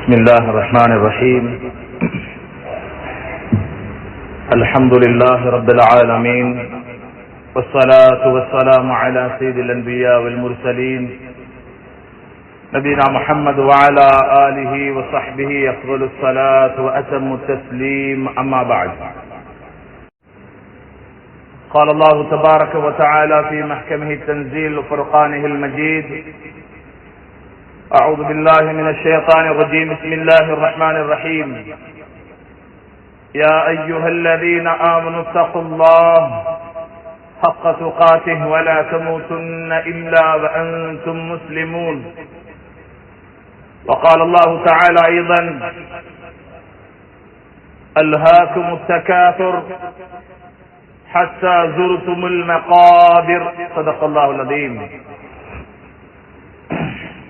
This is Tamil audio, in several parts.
بسم الله الرحمن الرحيم. الحمد لله رب العالمين، والصلاة والسلام على سيد الأنبياء والمرسلين نبينا محمد وعلى آله وصحبه أفضل الصلاة وأتم التسليم، أما بعد. قال الله تبارك وتعالى في محكمه التنزيل وفرقانه المجيد: أعوذ بالله من الشيطان الرجيم، بسم الله الرحمن الرحيم. يا أيها الذين آمنوا اتقوا الله حق تقاته ولا تموتن إلا وأنتم مسلمون. وقال الله تعالى أيضا: ألهاكم التكاثر حتى زرتم المقابر. صدق الله العظيم.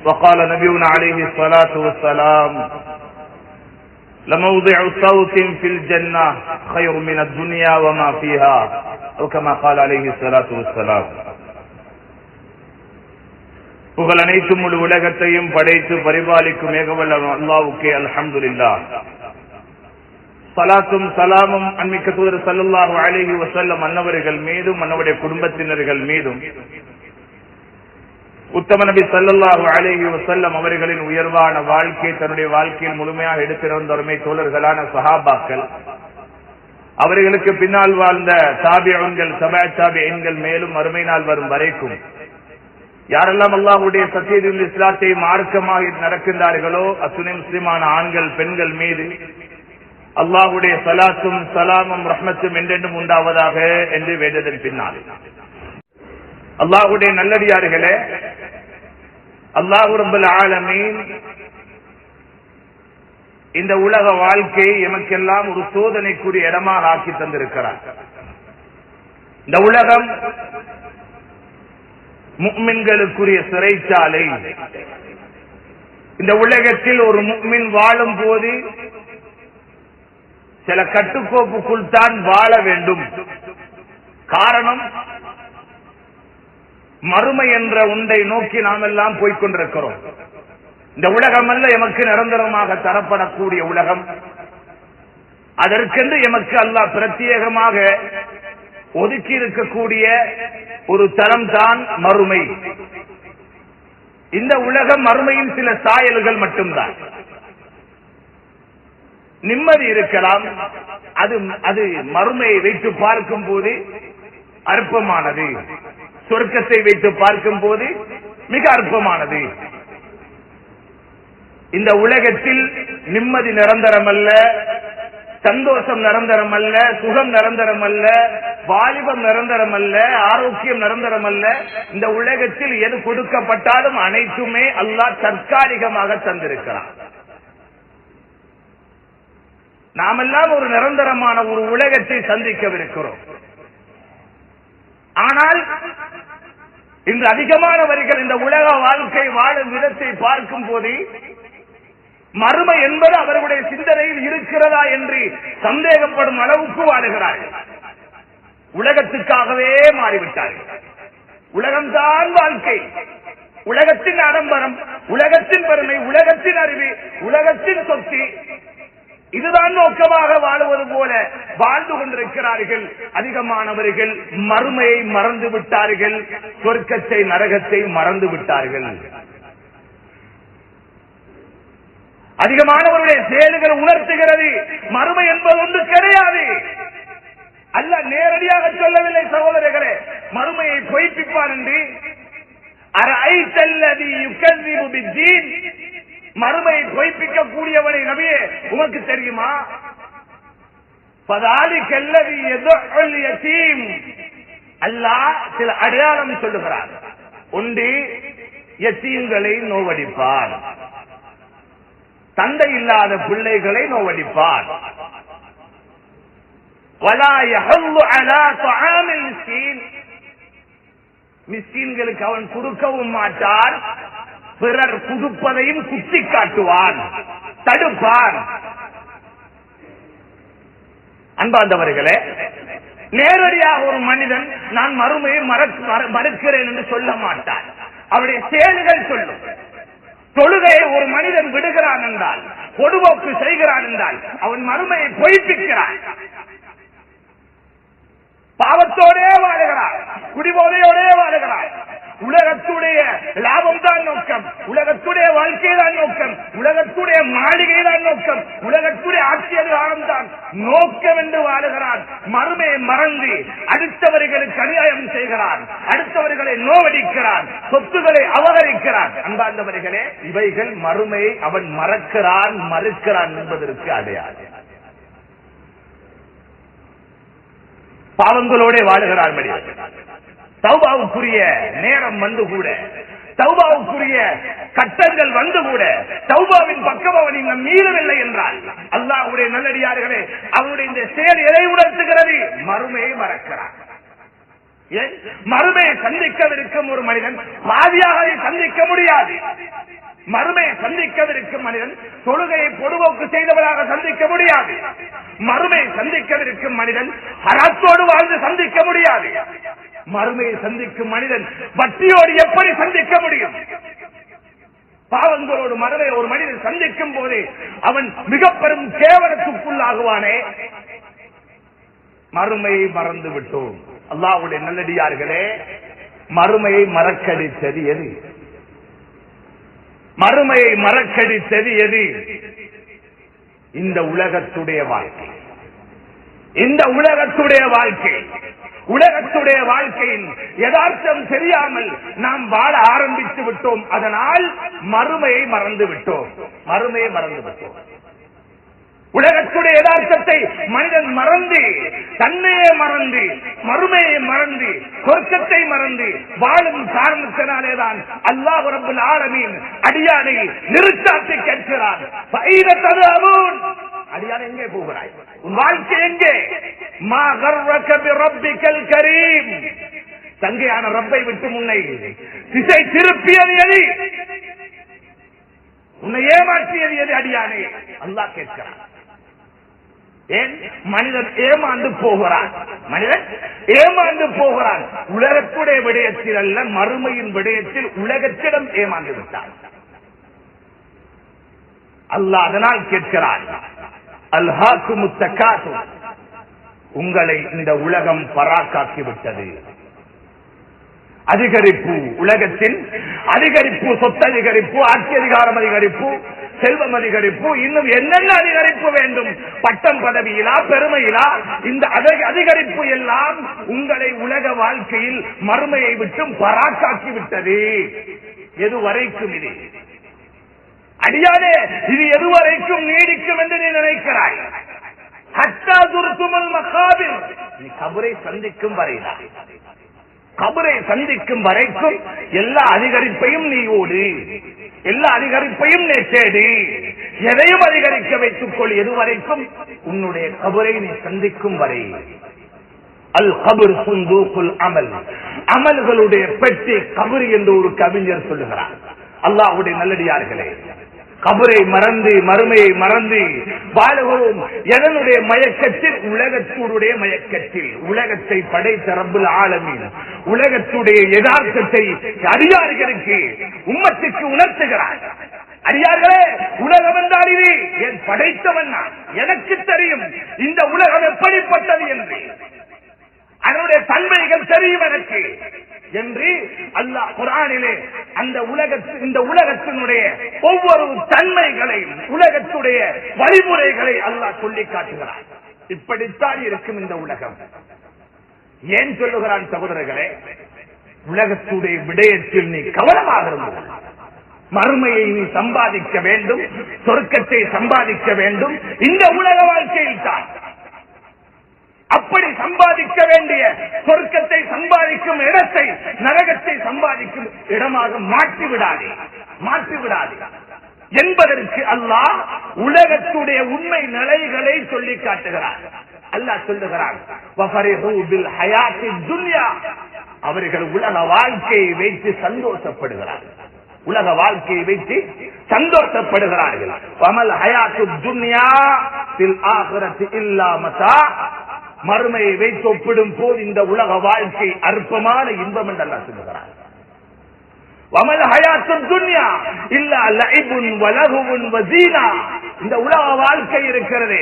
وقال نبينا عليه الصلاة والسلام: لموضع صوت في الجنة خير من الدنيا وما فيها، أو كما قال عليه الصلاة والسلام. புகழ் அனைத்தும் முழு உலகத்தையும் படைத்து பரிபாலிக்கும் ஏகவல்ல அல்லாஹ்வுக்கே அல்ஹம்துலில்லாஹ். ஸலாத்தும் ஸலாமும் அன்மிக்க தூதர் ஸல்லல்லாஹு அலைஹி வஸல்லம் அன்னவர்கள் மீதும் அன்னவருடைய குடும்பத்தினர்கள் மீதும் உத்தம நபி ஸல்லல்லாஹு அலைஹி வஸல்லம் அவர்களின் உயர்வான வாழ்க்கை தன்னுடைய வாழ்க்கையில் முழுமையாக எடுத்திருந்த அருமை தோழர்களான சஹாபாக்கள், அவர்களுக்கு பின்னால் வாழ்ந்த தாபிஈன்கள், தபஅ தாபிஈன்கள், மேலும் மறுமை நாள் வரும் வரைக்கும் யாரெல்லாம் அல்லாஹ்வுடைய சத்தியத்தில் இஸ்லாத்தை மார்க்கமாக நடக்கின்றார்களோ அத்துணை முஸ்லிமான ஆண்கள் பெண்கள் மீது அல்லாஹ்வுடைய ஸலாத்தும் ஸலாமும் ரஹ்மத்தும் என்றென்றும் உண்டாவதாக என்று வேதத்தின் பின்னால் அல்லாஹ்வுடைய நல்லடியார்களே, அல்லாஹ் ரப்பல் ஆலமீன் இந்த உலக வாழ்க்கையை எமக்கெல்லாம் ஒரு சோதனைக்குரிய இடமாக ஆக்கி தந்திருக்கிறார். இந்த உலகம் முஃமின்களுக்குரிய சிறைச்சாலை. இந்த உலகத்தில் ஒரு முஃமின் வாழும் போது சில கட்டுக்கோப்புக்குள் தான் வாழ வேண்டும். காரணம், மறுமை என்ற ஒன்றை நோக்கி நாம் எல்லாம் போய்கொண்டிருக்கிறோம். இந்த உலகம் அல்ல எமக்கு நிரந்தரமாக தரப்படக்கூடிய உலகம். அதற்கென்று எமக்கு அல்லாஹ் பிரத்யேகமாக ஒதுக்கி இருக்கக்கூடிய ஒரு தரம் தான் மறுமை. இந்த உலகம் மறுமையின் சில சாயல்கள் மட்டும்தான். நிம்மதி இருக்கலாம், அது மறுமையை வைத்து பார்க்கும் போது அற்பமானது. சொர்க்கத்தை வைத்து பார்க்கும் போது மிக அற்பமானது. இந்த உலகத்தில் நிம்மதி நிரந்தரம் அல்ல, சந்தோஷம் நிரந்தரம் அல்ல, சுகம் நிரந்தரம் அல்ல, வாலிபம் நிரந்தரம் அல்ல, ஆரோக்கியம் நிரந்தரம் அல்ல. இந்த உலகத்தில் எது கொடுக்கப்பட்டாலும் அனைத்துமே அல்லாஹ் தற்காலிகமாக தந்திருக்கிறார். நாமெல்லாம் ஒரு நிரந்தரமான ஒரு உலகத்தை சந்திக்கவிருக்கிறோம். ஆனால் இன்று அதிகமானவர்கள் இந்த உலக வாழ்க்கை வாழும் விதத்தை பார்க்கும் போது மறுமை என்பது அவர்களுடைய சிந்தனையில் இருக்கிறதா என்று சந்தேகப்படும் அளவுக்கு வாழுகிறார்கள். உலகத்துக்காகவே மாறிவிட்டார்கள். உலகம்தான் வாழ்க்கை. உலகத்தின் ஆடம்பரம், உலகத்தின் பெருமை, உலகத்தின் அறிவு, உலகத்தின் சொத்து, இதுதான் நோக்கமாக வாழுவது போல வாழ்ந்து கொண்டிருக்கிறார்கள். அதிகமானவர்கள் மறுமையை மறந்து விட்டார்கள், சொர்க்கத்தை நரகத்தை மறந்து விட்டார்கள். அதிகமானவருடைய செயல்கள் உணர்த்துகிறது மறுமை என்பது ஒன்று கிடையாது. அல்லாஹ் நேரடியாக சொல்லவில்லை சகோதரர்களே, மறுமையை பொய்ப்பிப்பான் என்று. அரஐத்தல்லதி யுகذிபு பித்தீன், மறுமையை பொய்ப்பிக்க கூடியவனை நபியே உமக்கு தெரியுமா? ஃபதாலிகல்லதி யதுல் யதீம், அல்லாஹ் சில அடையாளம் சொல்லுகிறார். ஒன்று, யதீம்களை நோவடிப்பார், தந்தை இல்லாத பிள்ளைகளை நோவடிப்பார். வலா யஹல்லு அலா தஆமில் மிஸ்கீன், மிஸ்கீன்களுக்கு அவன் கொடுக்கவும் மாட்டான், பிறர் கொடுப்பதையும் குத்தி காட்டுவான், தடுப்பான். அன்பார்ந்தவர்களே, நேரடியாக ஒரு மனிதன் நான் மறுமையை மறுக்கிறேன் என்று சொல்ல மாட்டான். அவருடைய செயல்கள் சொல்லும். தொழுகையை ஒரு மனிதன் விடுகிறான் என்றால், பொடுபோக்கு செய்கிறான் என்றால் அவன் மறுமையை பொய்ப்பிக்கிறான். பாவத்தோடே வாழுகிறான், குடிபோதையோடே வாழுகிறான். உலகத்துடைய லாபம் தான் நோக்கம், உலகத்துடைய வாழ்க்கை தான் நோக்கம், உலகத்துடைய மாளிகை தான் நோக்கம், உலகத்துடைய ஆட்சி அதிகாரம் தான் நோக்கம் என்று வாழுகிறான். மறுமையை மறந்து அடுத்தவர்களுக்கு அநியாயம் செய்கிறான், அடுத்தவர்களை நோவடிக்கிறான், சொத்துக்களை அபகரிக்கிறான். அன்பார்ந்தவர்களே, இவைகள் மறுமையை அவன் மறக்கிறான், மறுக்கிறான் என்பதற்கு அடையாளம். பாவங்களோட வாழுகிறார். தௌபாவுக்குரிய நேரம் வந்து கூட, தௌபாவுக்குரிய கட்டங்கள் வந்து கூட, தௌபாவின் பக்கம் அவன் இன்னும் மீறவில்லை என்றால் அல்லாஹ்வுடைய நல்லடியார்களே, அவனுடைய இந்த செயல் எதை உணர்த்துகிறது? மறுமையை மறக்கிறான். மறுமையை சந்திக்கவிருக்கும் ஒரு மனிதன் பாதியாக சந்திக்க முடியாது. மறுமையை சந்திக்கவிருக்கும் மனிதன் தொழுகையை பொடுபோக்கு செய்தவராக சந்திக்க முடியாது. மறுமையை சந்திக்கவிருக்கும் மனிதன் ஹராத்தோடு வாழ்ந்து சந்திக்க முடியாது. மறுமையை சந்திக்கும் மனிதன் வட்டியோடு எப்படி சந்திக்க முடியும்? பாவங்களோடு மறுமையை ஒரு மனிதன் சந்திக்கும் போது அவன் மிக பெரும் கேவலத்துக்குள்ளாகுவானே. மறுமையை மறந்து விட்டோம். அல்லாஹ்வுடைய நல்லடியார்களே, மறுமையை மறக்கடித்தது எது? மறுமையை மறக்கடித்தது எது? இந்த உலகத்துடைய வாழ்க்கை. இந்த உலகத்துடைய வாழ்க்கை, உலகத்துடைய வாழ்க்கையின் யதார்த்தம் தெரியாமல் நாம் வாழ ஆரம்பித்து விட்டோம். அதனால் மறுமையை மறந்து விட்டோம். மறுமையை மறந்து விட்டோம். உலகத்துடைய யதார்த்தத்தை மனிதன் மறந்து, தன்னையே மறந்து, மறுமையை மறந்து, சொர்க்கத்தை மறந்து வாழும் காரணத்தினாலேதான் அல்லாஹ் ரப்பல் ஆலமீன் அடியானை நிறுத்தாட்டி கேட்கிறான். அடியான் எங்கே போகிறாய்? உன் வாழ்க்கை எங்கே? மா கர்ரக பிரப்பிக்கல் கரீம். தங்கையான ரப்பை விட்டு முன்னை திசை திருப்பியது எது? உன்னை ஏமாற்றியது எது அடியானே? அல்லாஹ் கேட்கிறான். ஏன் மனிதன் ஏமாந்து போகிறான்? மனிதன் ஏமாந்து போகிறான். உலகத்துடைய விடயத்தில் அல்ல, மறுமையின் விடயத்தில் உலகத்திடம் ஏமாந்து விட்டான். அல்லாஹ் அதனால் கேட்கிறான், அல்ஹாக்குமுத் தகாசுர். உங்களை இந்த உலகம் பராக்காக்கி விட்டது. அதிகரிப்பு, உலகத்தின் அதிகரிப்பு, சொத்து அதிகரிப்பு, ஆட்சி அதிகாரம் அதிகரிப்பு, செல்வம் அதிகரிப்பு, இன்னும் என்னென்ன அதிகரிப்பு வேண்டும்? பட்டம் பதவியிலா, பெருமையிலா, இந்த அதிகரிப்பு எல்லாம் உங்களை உலக வாழ்க்கையில் மறுமையை விட்டும் பராக்காக்கி விட்டது. எதுவரைக்கும் இது அடியானே? இது எதுவரைக்கும் நீடிக்கும் என்று நீ நினைக்கிறாய்? ஹத்தா துர்துமுல் மகாபிர். நீ கபரை சந்திக்கும் வரைதான், கபரை சந்திக்கும் வரைக்கும் எல்லா அதிகரிப்பையும் நீ ஓடு, எல்லா அதிகரிப்பையும் நீ தேடு, எதையும் அதிகரிக்க வைத்துக் கொள். எதுவரைக்கும்? உன்னுடைய கபரை நீ சந்திக்கும் வரை. அல் கபர் சுந்தூக்குல் அமல். அமல்களுடைய பெட்டி கபர் என்று ஒரு கவிஞர் சொல்லுகிறார். அல்லாஹ்வுடைய நல்லடியார்களே, கபரை மறந்து, மறுமையை மறந்து வாழுகிறோம். எதனுடைய மயக்கத்தில்? உலகத்துடைய மயக்கத்தில். உலகத்தை படைத்த ரப்புல் ஆலமீன் உலகத்துடைய யதார்த்தத்தை அடியார்களுக்கு, உம்மத்துக்கு உணர்த்துகிறார். அடியார்களே, உலகம் என்றால் இது என் படைத்தவன் நான், எனக்கு தெரியும் இந்த உலகம் எப்படிப்பட்டது என்று, அதனுடைய தன்மைகள் தெரியும் எனக்கு என்று அல்லாஹ் குர்ஆனிலே இந்த உலகத்தினுடைய ஒவ்வொரு தன்மைகளையும், உலகத்துடைய வழிமுறைகளை அல்லாஹ் சொல்லி காட்டுகிறார். இப்படித்தான் இருக்கும் இந்த உலகம். ஏன் சொல்லுகிறான் சகோதரர்களே? உலகத்துடைய விடயத்தில் நீ கவனமாக இருந்தது. மறுமையை நீ சம்பாதிக்க வேண்டும், சொர்க்கத்தை சம்பாதிக்க வேண்டும். இந்த உலக வாழ்க்கையில் தான் அப்படி சம்பாதிக்க வேண்டிய சொர்க்கத்தை சம்பாதிக்கும் இடத்தை நரகத்தை சம்பாதிக்கும் இடமாக மாற்றிவிடாதே, மாற்றிவிடாதே என்பதற்கு அல்லாஹ் உலகத்துடைய உண்மை நிலைகளை சொல்லி காட்டுகிறார். அல்லாஹ் சொல்லுகிறார், அவர்கள் உலக வாழ்க்கையை வைத்து சந்தோஷப்படுகிறார்கள். உலக வாழ்க்கையை வைத்து சந்தோஷப்படுகிறார்கள். வமல் ஹயாத்துத் துன்யா ஃபில் ஆகிரத்தி இல்லா மதா. மறுமையை வைத்து ஒப்பிடும் போது இந்த உலக வாழ்க்கை அற்பமான இன்பம் என்று அல்லாஹ் சொல்லுகிறார். வமல் ஹயாத்துத் துன்யா இல்லா லஇபுன் வலஹுவுன் வஸீனா. இந்த உலக வாழ்க்கை இருக்கிறதே,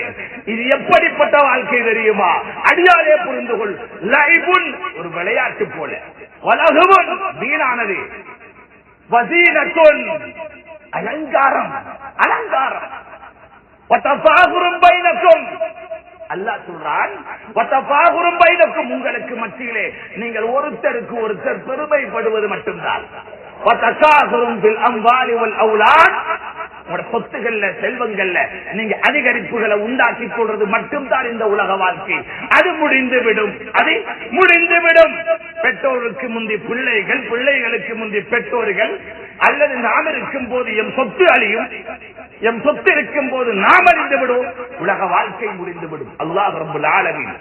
இது எப்படிப்பட்ட வாழ்க்கை தெரியுமா? அடியாலே புரிந்து கொள். லஇபுன் ஒரு விளையாட்டு போல, வலஹுவுன் வீணானது, வஸீனத்துன் அலங்காரம், அலங்காரம். வதஃபாகுரும் பைனக்கும், அல்லாஹ் சொல்றான், வதஃபாகுரும் பைனக்கும், உங்களுக்கு மத்தியிலே நீங்கள் ஒருத்தருக்கு ஒருத்தர் பெருமைப்படுவது மட்டும்தான். வதகாசுரும் பில் அம்வாலி வல் அவுலாத், உங்க சொத்துகள்ல செல்வங்கள்ல நீங்க அதிகரிப்புகளை உண்டாக்கி கொள்றது மட்டும்தான் இந்த உலக வாழ்க்கை. அது முடிந்துவிடும், அது முடிந்துவிடும். பெற்றோருக்கு முந்தி பிள்ளைகள், பிள்ளைகளுக்கு முந்தி பெற்றோர்கள், அல்லது நாம் இருக்கும் போது எம் சொத்து அழியும், எம் சொத்து இருக்கும் போது நாம் அறிந்து விடும், உலக வாழ்க்கை முடிந்துவிடும். அல்லாஹ் ரப்பல் ஆலமீன்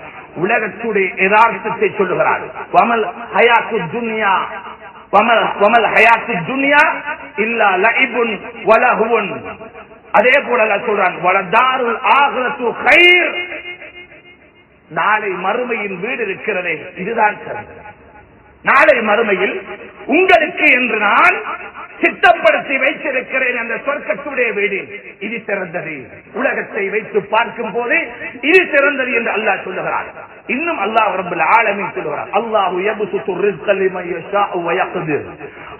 உலகத்துடைய யதார்த்தத்தை சொல்லுகிறார். வமல் ஹயாத்துத் துன்யா வமல் ஹயாத்துத் துன்யா இல்லா லஇபுன் வலஹுவுன். அதே போல அல்லாஹ் சொல்றான், வலதாருல் ஆகிரத்து கைர், நாளை மறுமையின் வீடு இருக்கிறதே இதுதான் சிறந்தது. நாளை மறுமையில் உங்களுக்கு என்று நான் சித்தப்படுத்தி வைத்திருக்கிறேன் அந்த சொர்க்கத்துடைய வீடு, இது சிறந்தது. உலகத்தை வைத்து பார்க்கும் போது இது சிறந்தது என்று அல்லாஹ் சொல்லுகிறார். இன்னும் அல்லாஹ் ரப்பல் ஆலமீன் சொல்லுகிறார், அல்லாஹு யப்சுத்து ரிஸ்க லிமன் யஷாஉ வ யக்திர்.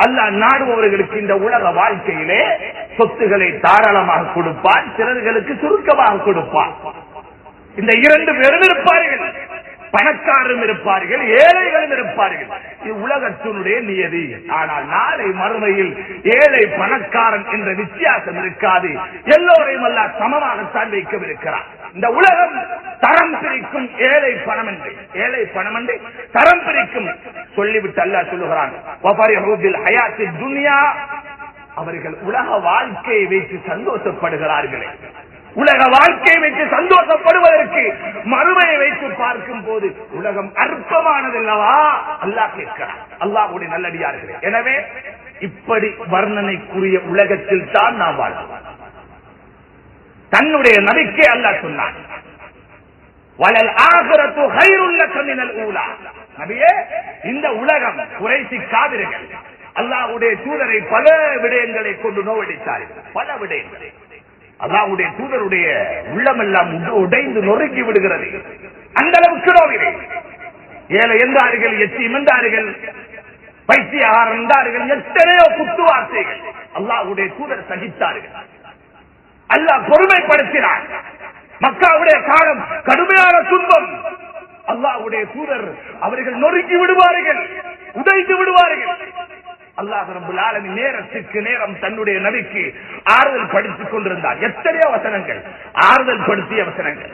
அல்லாஹ் நாடுபவர்களுக்கு இந்த உலக வாழ்க்கையிலே சொத்துக்களை தாராளமாக கொடுப்பான், சிலர்களுக்கு சுருக்கமாக கொடுப்பான். இந்த இரண்டு பேரும் இருப்பார்கள், பணக்காரரும் இருப்பார்கள், ஏழைகளும் இருப்பார்கள். இது உலகத்தினுடைய நியதி. ஆனால் நாளை மறுமையில் ஏழை பணக்காரன் என்ற வித்தியாசம் இருக்காது. எல்லோரையும் அல்லாஹ் சமமாகத்தான் வைக்கவிருக்கிறார். இந்த உலகம் தரம் பிரிக்கும், ஏழை பணம் என்று, ஏழை பணம் என்று தரம் பிரிக்கும் சொல்லிவிட்டு அல்லாஹ் சொல்லுகிறான், அவர்கள் உலக வாழ்க்கையை வைத்து சந்தோஷப்படுகிறார்களே, உலக வாழ்க்கையை வைத்து சந்தோஷப்படுவதற்கு மறுமையை வைத்து பார்க்கும் போது உலகம் அற்பமானதல்லவா? அல்லாஹ் கேட்கிறார். அல்லாஹ்வுடைய நல்லடியார்களே, எனவே இப்படி வர்ணனைக்குரிய உலகத்தில் தான் நாம் வாழ்வோம். தன்னுடைய நபிக்கே அல்லாஹ் சொன்னான், வலல் ஆகிரத்து கைருல் லக மினல் ஊலா. நபியே, இந்த உலகம் குறைசி காவிர்கள் அல்லாஹ்வுடைய தூதரை பல விடயங்களை கொண்டு நோவடித்தார்கள், பல விடயங்களை. அல்லாஹ்வுடைய தூதருடைய உள்ளமெல்லாம் உடைந்து நொறுக்கி விடுகிறது. அந்த அளவுக்கு நோவினை. ஏழை என்றார்கள், எத்தீம் என்றார்கள், பைத்தியகாரன் என்றார்கள், எத்தனையோ குத்துவார்த்தைகள் அல்லாஹ்வுடைய தூதர் சகித்தார்கள். அல்லாஹ் பொறுமைப்படுத்தினார். மக்காவுடைய காலம் கடுமையான துன்பம். அல்லாஹ்வுடைய தூதர் அவர்கள் நொறுக்கி விடுவார்கள், உடைந்து விடுவார்கள். அல்லாஹ் ரப்பல் ஆலமீன் நேரத்துக்கு நேரம் தன்னுடைய நபிக்கு ஆறுதல் படுத்திக் கொண்டிருந்தார். எத்தனையோ வசனங்கள், ஆறுதல் படுத்திய வசனங்கள்,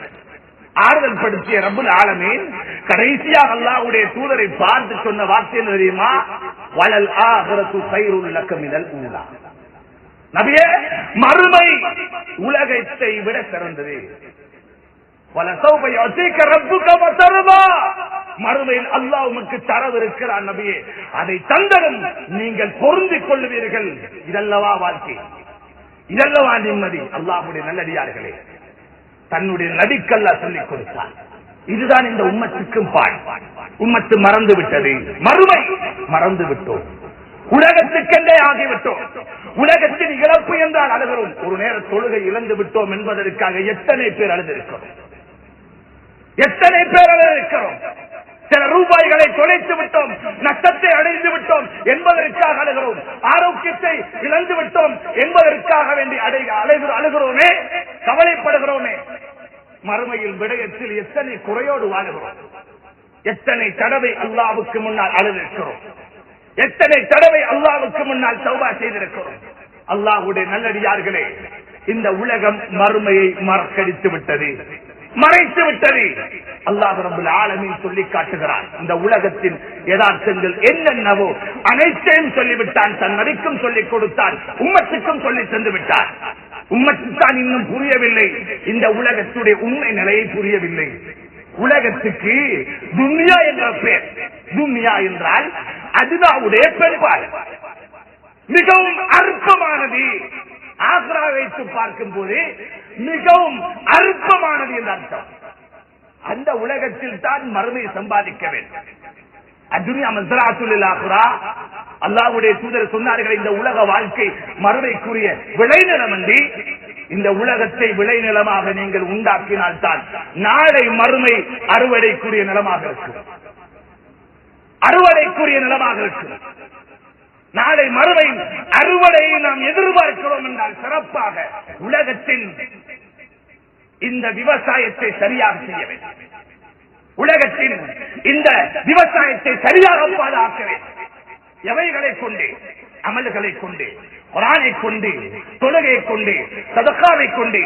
ஆறுதல் படுத்திய ரப்பல் ஆலமீன் கடைசியாக அல்லாஹ்வுடைய தூதரை பார்த்து சொன்ன வார்த்தை என்ன தெரியுமா? வலல் ஆகிரத்து கைருல் லக மினல் ஊலா. நபியே, மறுமை உலகத்தை விட சிறந்தது. வலசௌப யுஸீக ரப்புக ஃபதர்தா. மறுமையில் அல்லாஹ் உமக்கு தரவிருக்கிறான் நபியே, அதை தந்ததும் நீங்கள் பொருந்திக் கொள்வீர்கள். இதல்லவா வாழ்க்கை, இதல்லவா நிம்மதி. அல்லாஹ்வுடைய நல்லடியார்களே, தன்னுடைய நபிக்கு அல்லாஹ் சொல்லிக் கொடுத்தார். இதுதான் இந்த உம்மத்துக்கும் பால். உம்மத்து மறந்து விட்டது, மறுமை மறந்து விட்டோம், உலகத்துக்கென்றே ஆகிவிட்டோம். உலகத்தின் இழப்பு என்றால் அழுகிறோம். ஒரு நேர தொழுகை இழந்து விட்டோம் என்பதற்காக எத்தனை பேர் அழுதிருக்கிறோம், எத்தனை பேர் அழுதிருக்கிறோம். சில ரூபாய்களை தொலைத்து விட்டோம், நஷ்டத்தை அடைந்து விட்டோம் என்பதற்காக அழுகிறோம். ஆரோக்கியத்தை இழந்து விட்டோம் என்பதற்காக வேண்டி அழுகிறோமே, கவலைப்படுகிறோமே. மறுமையில் விடயத்தில் எத்தனை குறையோடு வாழுகிறோம், எத்தனை தடவை அல்லாஹ்வுக்கு முன்னால் அழுதிருக்கிறோம், எத்தனை தடவை அல்லாஹ்வுக்கு முன்னால் தௌபா செய்திருக்கிறோம். அல்லாஹ்வுடைய நல்லடியார்களே, இந்த உலகம் மறுமையை மறக்கடித்து விட்டது, மறைத்து விட்டது. அல்லாஹ் ரப்பல் ஆலமீன் சொல்லி காட்டுகிறார். இந்த உலகத்தின் யதார்த்தங்கள் என்னென்னவோ அனைத்தையும் சொல்லிவிட்டான். தன் நபிக்கும் சொல்லிக் கொடுத்தான், உம்மத்துக்கும் சொல்லி சென்று விட்டார். உம்மத்துத்தான் இன்னும் புரியவில்லை, இந்த உலகத்துடைய உண்மை நிலையை புரியவில்லை. உலகத்துக்கு துன்யா என்ற பெயர். துன்யா என்றால் அதுதாவுடைய பெரும்பால் மிகவும் அற்பமானது. ஆக்ரா வைத்து பார்க்கும் போது மிகவும் அற்பமானது என்ற அர்த்தம். அந்த உலகத்தில் தான் மறுமையை சம்பாதிக்க வேண்டும். அத்துன்யா மஸ்ராத்துல் ஆக்ரா, அல்லாஹ்வுடைய தூதர் சொன்னார்கள், இந்த உலக வாழ்க்கை மறுமைக்குரிய விளைநிலம் என்று. இந்த உலகத்தை விளைநிலமாக நீங்கள் உண்டாக்கினால்தான் நாளை மறுமை அறுவடைக்குரிய நிலமாக இருக்கும். அறுவடைக்குரிய நிலமாக இருக்கும். நாளை மறுமை அறுவடையை நாம் எதிர்பார்க்கிறோம் என்றால் சிறப்பாக உலகத்தின் இந்த விவசாயத்தை சரியாக செய்ய வேண்டும். உலகத்தின் இந்த விவசாயத்தை சரியாக பாதுகாக்க வேண்டும். எவைகளை கொண்டு? அமல்களை கொண்டு, குர்ஆனை கொண்டு, தொழுகையை கொண்டு, சதகாவை கொண்டு,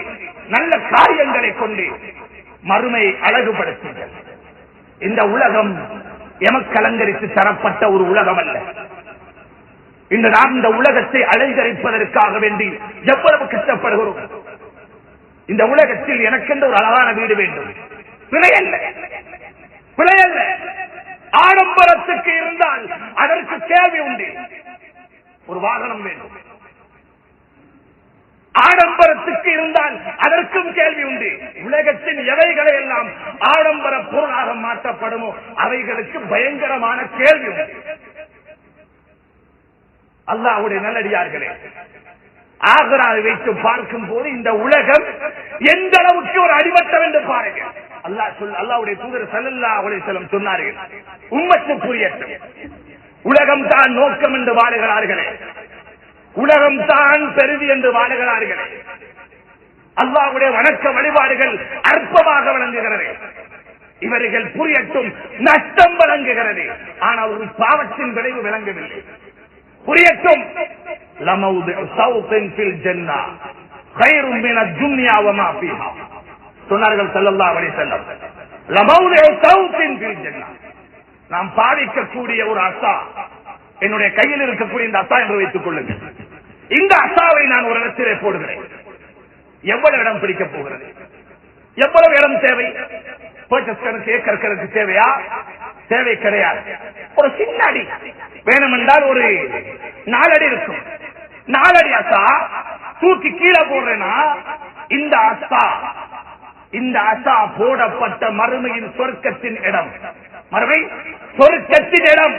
நல்ல காரியங்களை கொண்டு மறுமை அழகுபடுத்துங்கள். இந்த உலகம் எமக்கு அலங்கரித்து தரப்பட்ட ஒரு உலகம் அல்ல. இன்று நாம் இந்த உலகத்தை அலங்கரிப்பதற்காக வேண்டி எவ்வளவு கஷ்டப்படுகிறோம். இந்த உலகத்தில் எனக்கென்று ஒரு அழகான வீடு வேண்டும், பிழையல்ல, பிழையல்ல. ஆடம்பரத்துக்கு இருந்தால் அதற்கு தேவை உண்டு. ஒரு வாகனம் வேண்டும். ஆடம்பரத்துக்கு இருந்தால் அதற்கும் கேள்வி உண்டு. உலகத்தின் எவைகளை எல்லாம் ஆடம்பர பொருளாக மாற்றப்படுமோ அவைகளுக்கு பயங்கரமான கேள்வி உண்டு. அல்லாஹ்வுடைய நல்லடியார்களே, ஆக்ராவை வைத்து பார்க்கும் போது இந்த உலகம் எந்த அளவுக்கு ஒரு அடிமட்டம் என்று பாருங்கள். அல்லாஹ்வுடைய தூதர் ஸல்லல்லாஹு அலைஹி வஸல்லம் சொன்னார்கள், உம்மத்து புரியட்டும், உலகம் தான் நோக்கம் என்று வாழுகிறார்களே, உலகம் தான் பெருதி என்று வாழுகிறார்களே, அல்லாஹ்வுடைய வணக்க வழிபாடுகள் அற்பமாக விளங்குகிறது, இவர்கள் புரியட்டும், நஷ்டம் விளங்குகிறது. ஆனால் ஒரு பாவத்தின் விளைவு விளங்கவில்லை. புரியட்டும், லமௌதிஉ ஸௌத்தின் ஃபில் ஜன்னah கைரும் மினத் துன்யா வமா ஃபீஹா சொன்னார்கள் ஸல்லல்லாஹு அலைஹி வஸல்லம். லமௌதிஉ ஸௌத்தின் ஃபில் ஜன்னah, நாம் பாவிக்கக்கூடிய ஒரு அசா, என்னுடைய கையில் இருக்கக்கூடிய இந்த அசா என்று வைத்துக் கொள்ளுங்கள். இந்த அசாவை நான் ஒரு இடத்திலே போடுகிறேன். எவ்வளவு இடம் பிடிக்க போகிறது? எவ்வளவு இடம் தேவை? ஏக்கருக்கு தேவையா? தேவை கிடையாது. ஒரு சின்ன அடி வேணுமென்றால் ஒரு 4 அடி இருக்கும். 4 அடி அசா தூக்கி கீழே போடுறேன்னா இந்த அசா போடப்பட்ட மறுமையின் சொர்க்கத்தின் இடம், மறுமை சொர்க்கத்தின் இடம்.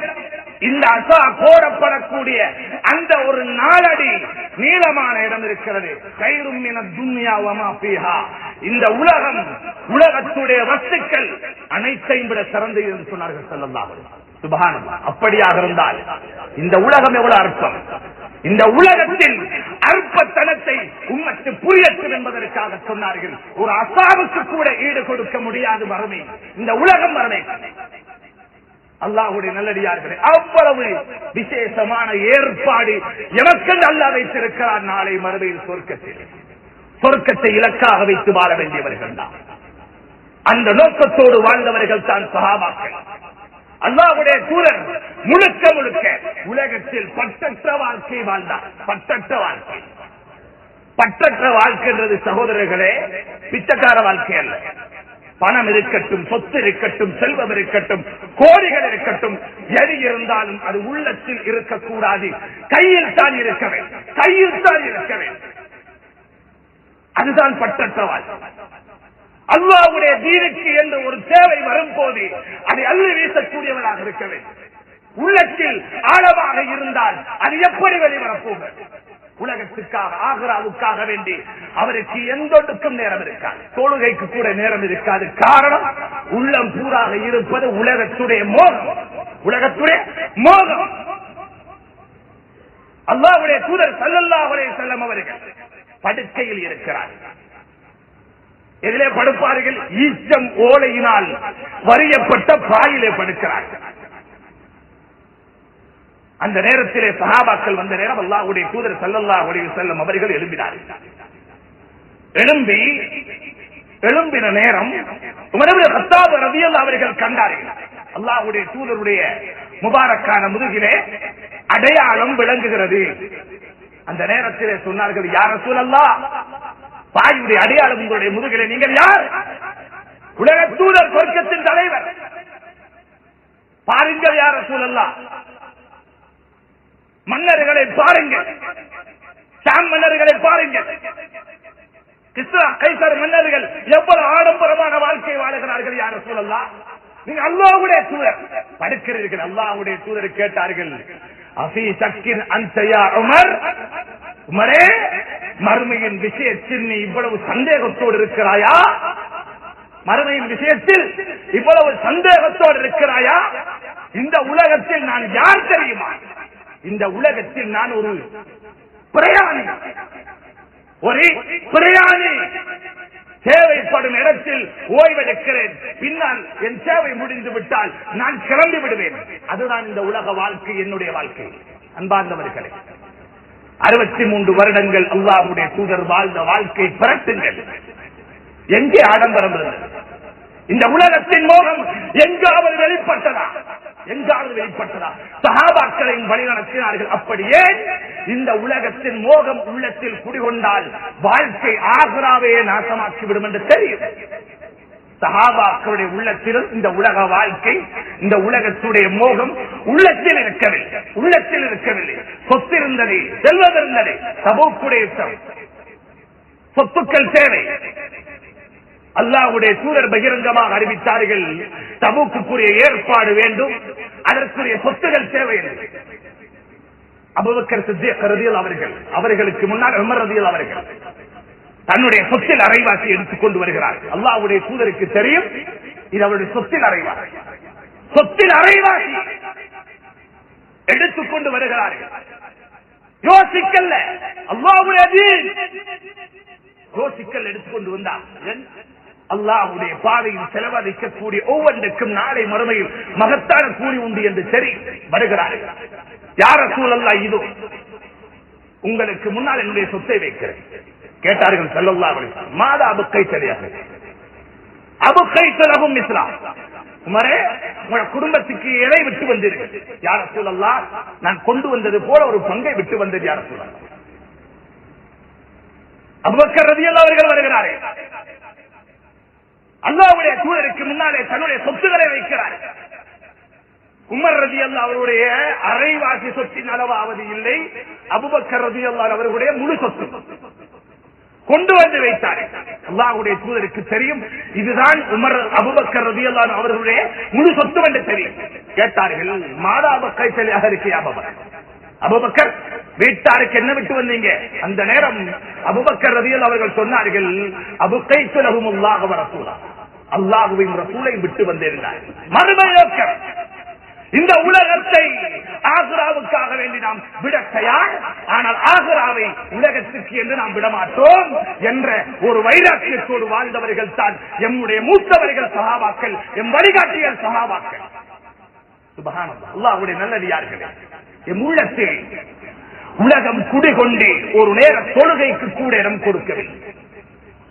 இந்த அசா போடப்படக்கூடிய அந்த ஒரு 4 அடி நீளமான இடம் இருக்கிறது. கைரும் மினத் துன்யா வமா ஃபீஹா, இந்த உலகம், உலகத்துடைய வஸ்துக்கள் அனைத்தையும் விட சிறந்தது என்று சொன்னார்கள் ஸல்லல்லாஹு அலைஹி வஸல்லம். சுப்ஹானல்லாஹ். அப்படியாக இருந்தால் இந்த உலகம் எவ்வளவு அற்பம். இந்த உலகத்தில் அற்பத்தனத்தை உம்மத்து புரியட்டும் என்பதற்காக சொன்னார்கள். ஒரு அசாவுக்கு கூட ஈடு கொடுக்க முடியாது மறுமை, இந்த உலகம் மறுமை. அல்லாஹ்வுடைய நல்லடியார்களே, அவ்வளவு விசேஷமான ஏற்பாடு எமக்கென்று அல்லாஹ் வைத்திருக்கிறார். நாளை மறுமையில் சொர்க்கத்தில், சொர்க்கத்தை இலக்காக வைத்து வாழ வேண்டியவர்கள் தான். அந்த நோக்கத்தோடு வாழ்ந்தவர்கள் தான் சஹாபாக்கள். அல்லாஹ்வுடைய தூதர் முழுக்க முழுக்க உலகத்தில் பற்றற்ற வாழ்க்கை வாழ்ந்தார். பற்றற்ற வாழ்க்கை, பற்றற்ற வாழ்க்கைன்றது சகோதரர்களே பிச்சைக்கார வாழ்க்கை அல்ல. பணம் இருக்கட்டும், சொத்து இருக்கட்டும், செல்வம் இருக்கட்டும், கோடிகள் இருக்கட்டும், எது இருந்தாலும் அது உள்ளத்தில் இருக்கக்கூடாது, கையில் தான் இருக்க வேண்டும், கையில் தான் இருக்க வேண்டும். அதுதான் பற்றற்ற வாழ்க்கை. அல்லாஹ்வுடைய தீனுக்கு என்று ஒரு தேவை வரும்போது அதை அள்ளி வீசக்கூடியவனாக இருக்க வேண்டும். உள்ளத்தில் ஆழமாக இருந்தால் அது எப்படி வெளிவரப்போகிறது? உலகத்துக்காக, ஆக்ராவுக்காக வேண்டி அவருக்கு எந்தொன்றுக்கும் நேரம் இருக்காது, தொழுகைக்கு கூட நேரம் இருக்காது. காரணம், உள்ளம் பூராக இருப்பது உலகத்துடைய மோகம், உலகத்துடைய மோகம். அல்லாஹ்வுடைய தூதர் ஸல்லல்லாஹு அலைஹி வஸல்லம் அவர்கள் படுக்கையில் இருக்கிறார். எதிலே படுப்பார்கள்? ஈச்சம் ஓலையினால் வரியப்பட்ட பாயிலே படுக்கிறார்கள். அந்த நேரத்திலே சஹாபாக்கள் வந்த நேரம் அல்லாஹ்வுடைய தூதர் ஸல்லல்லாஹு அலைஹி வஸல்லம் அவர்கள் எழும்பினார்கள். எழும்பின நேரம் உமர் இப்னு கத்தாப் ரலியல்லாஹு அவர்கள் கண்டார்கள். அல்லாஹ்வுடைய தூதருடைய முபாரக்கான முதுகிலே அடையாளம் விளங்குகிறது. அந்த நேரத்திலே சொன்னார்கள், யா ரசூலல்லாஹ், பாயுடைய அடையாளம் உங்களுடைய முதுகிலே, நீங்கள் யார்? உலக தூதர், சொர்க்கத்தின் தலைவர். பாருங்கள் யா ரசூலல்லாஹ், மன்னர்களை பாருங்கள், ஷாம் மன்னர்களை பாருங்கள், கிஸ்ரா கைசர் மன்னர்கள் எவ்வளவு ஆடம்பரமான வாழ்க்கை வாழுகிறார்கள். யா ரசூலல்லாஹ், நீங்க அல்லாஹ்வுடைய தூதர், படுக்கிறீர்கள். அல்லாஹ்வுடைய தூதர் கேட்டார்கள், அஃபீ ஷக்கின் அன்த யா உமர், உமரே மறுமையின் விஷயத்தில் நீ இவ்வளவு சந்தேகத்தோடு இருக்கிறாயா? மறுமையின் விஷயத்தில் இவ்வளவு சந்தேகத்தோடு இருக்கிறாயா? இந்த உலகத்தில் நான் யார் தெரியுமா? இந்த உலகத்தில் நான் ஒரு பிரயாணி, ஒரு பிரயாணி. தேவைப்படும் இடத்தில் ஓய்வெடுக்கிறேன், பின்னால் என் சேவை முடிந்து விட்டால் நான் கிளம்பி விடுவேன். அதுதான் இந்த உலக வாழ்க்கை, என்னுடைய வாழ்க்கை. அன்பார்ந்தவர்களே, 63 வருடங்கள் அல்லாஹ்வுடைய தூதர் வாழ்ந்த வாழ்க்கை பிரட்டுங்கள். எங்கே ஆடம்பரம் இருந்தது? இந்த உலகத்தின் மோகம் எங்காவது வெளிப்பட்டதா? எங்காவது வெளிப்பட்டதா? சஹாபாக்களையும் வழிநடத்தினார்கள். அப்படியே இந்த உலகத்தின் மோகம் உள்ளத்தில் குடிகொண்டால் வாழ்க்கை ஆக்ராவே நாசமாக்கிவிடும் என்று தெரியும். சஹாபாக்களுடைய உள்ளத்திலும் இந்த உலக வாழ்க்கை, இந்த உலகத்துடைய மோகம் உள்ளத்தில் இருக்கவில்லை. சொத்து இருந்தது, செல்வதிருந்தது. தபூக்குடைய சொத்துக்கள் தேவை. அல்லாஹ்வுடைய தூதர் பகிரங்கமாக அறிவித்தார்கள், தபூக்குரிய ஏற்பாடு வேண்டும், அதற்குரிய சொத்துகள் தேவை. அபூபக்கர் சித்திக் ரலியல்லாஹு அவர்களுக்கு முன்னால் உமர் ரலியல்லாஹு அவர்கள் தன்னுடைய சொத்தில் அரைவாசி எடுத்துக்கொண்டு வருகிறார். அல்லாஹ்வுடைய தூதருக்கு தெரியும் இது அவருடைய சொத்தில் அரைவாசி எடுத்துக்கொண்டு வருகிறார்கள். யோசிக்கல்ல, அல்லாஹ்வுடைய தீன் யோசிக்கல் எடுத்துக்கொண்டு வந்தார். அல்லாஹ்வுடைய பாதையில் செலவழிக்கக்கூடிய ஒவ்வொன்றுக்கும் நாளை மறுமையில் மகத்தான கூலி உண்டு என்று சரி வருகிறார்கள். யா ரசூலல்லாஹ், இதோ உங்களுக்கு முன்னால் என்னுடைய சொத்தை வைக்கிறேன். கேட்டார்கள் ஸல்லல்லாஹு அலைஹி வஸல்லம், மாதா அபுகைத்தலியாக? அபுகைத்தலஹும் இஸ்லாம். உமரே, உங்கள் குடும்பத்துக்கு எதை விட்டு வந்தீர்கள்? யா ரசூலல்லாஹ், நான் கொண்டு வந்தது போல ஒரு பங்கை விட்டு வந்தது. யா ரசூலல்லாஹ். அபூபக்கர் ரலியல்லாஹு அவர்கள் வருகிறார்கள். அல்லாஹ்வுடைய தூதருக்கு முன்னாலே தன்னுடைய சொத்துக்களை வைக்கிறார். உமர் ரலியல்லாஹு அவருடைய அரைவாசி சொத்தின் அளவாவது இல்லை, அபூபக்கர் ரலியல்லாஹு அவர்களுடைய முழு சொத்து கொண்டு வந்து வைத்தார். அல்லாஹ்வுடைய தூதருக்கு தெரியும் இதுதான் உமர் அபூபக்கர் ரலியல்லாஹு அவர்களுடைய முழு சொத்து என்று தெரியும். கேட்டார்கள், மாதா அபுகைத்தலியாக இருக்கு அபூபக்கர், வீட்டாருக்கு என்ன விட்டு வந்தீங்க? அந்த நேரம் அபூபக்கர் ரலியல்லாஹு அவர்கள் சொன்னார்கள், அபுகைத்தலஹும் அல்லாஹ் வ ரசூலுஹு, அல்லாஹ்வையும் ரசூலையும் விட்டு வந்திருந்தார். மறுமை நோக்கம் இந்த உலகத்தை ஆகிராவுக்காக வேண்டி நாம் விட தயார், ஆனால் ஆகிராவை உலகத்திற்கு என்று நாம் விடமாட்டோம் என்ற ஒரு வைராக்கியத்தோடு வாழ்ந்தவர்கள் தான் எம்முடைய மூத்தவர்கள் சஹாபாக்கள், எம் வழிகாட்டிகள் சஹாபாக்கள். சுப்ஹானல்லாஹ், அல்லாஹ்வுடைய நல்லடியார்களே, எம் உள்ளத்தில் உலகம் குடிகொண்டு ஒரு நேர தொழுகைக்கு கூட இடம் கொடுக்கவில்லை,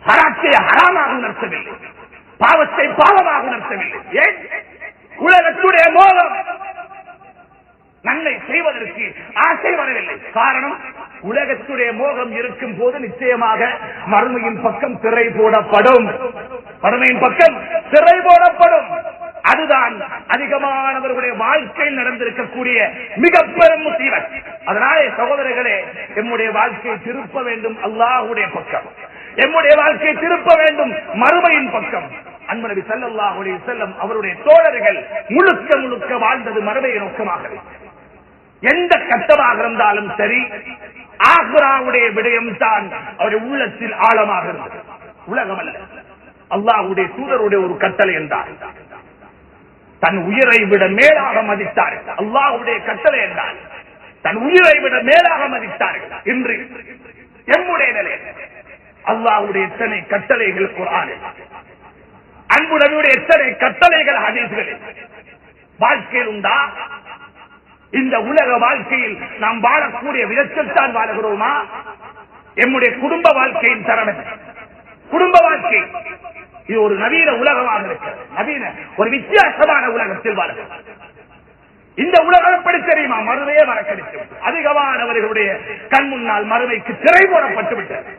ஹராத்தை ஹராமாக உணர்த்தவில்லை, பாவத்தை பாவமாக உணர்த்தவில்லை. ஏன்? உலகத்துடைய மோகம் நன்மை செய்வதற்கு ஆசை வரவில்லை. காரணம், உலகத்துடைய மோகம் இருக்கும் போது நிச்சயமாக மறுமையின் பக்கம் திரை போடப்படும். மறுமையின் பக்கம் திரை போடப்படும். அதுதான் அதிகமானவர்களுடைய வாழ்க்கையில் நடந்திருக்கக்கூடிய மிக பெரும் முசீபத். அதனாலே சகோதரர்களே, நம்முடைய வாழ்க்கையை திருப்ப வேண்டும் அல்லாஹ்வுடைய பக்கம், நம்முடைய வாழ்க்கையை திருப்ப வேண்டும் மறுமையின் பக்கம். அன்பு நபி ஸல்லல்லாஹு அலைஹி வஸல்லம் அவருடைய தோழர்கள் முழுக்க முழுக்க வாழ்ந்தது மறுமையை நோக்கமாக. எந்த கட்டமாக இருந்தாலும் சரி, ஆகிராவுடைய விடயம் தான் அவருடைய உள்ளத்தில் ஆழமாக இருந்தது. உலகம் அல்ல, அல்லாஹ்வுடைய தூதருடைய ஒரு கட்டளை என்றார், தன் உயிரை விட மேலாக மதித்தார்கள். அல்லாஹ்வுடைய கட்டளை என்றால் தன் உயிரை விட மேலாக மதித்தார்கள். இன்று எம்முடைய நிலை, அல்லாஹ்வுடைய எத்தனை கட்டளைகள் குர்ஆனில், அன்பு நபியுடைய எத்தனை கட்டளைகள் ஹதீஸ்களில் வாழ்க்கையில் உண்டா? இந்த உலக வாழ்க்கையில் நாம் வாழக்கூடிய விதத்தில் தான் வாழுகிறோமா? எம்முடைய குடும்ப வாழ்க்கையின் தரம் என்ன? குடும்ப வாழ்க்கை இது ஒரு நவீன உலகமாக இருக்கிறது. நவீன ஒரு வித்தியாசமான உலகத்தில் வாழ்கிறோம். இந்த உலகம் எப்படி தெரியுமா? மறுமையே மறக்கடித்து அதிகமானவர்களுடைய கண் முன்னால் மறுமைக்கு திரை போடப்பட்டு விட்டது.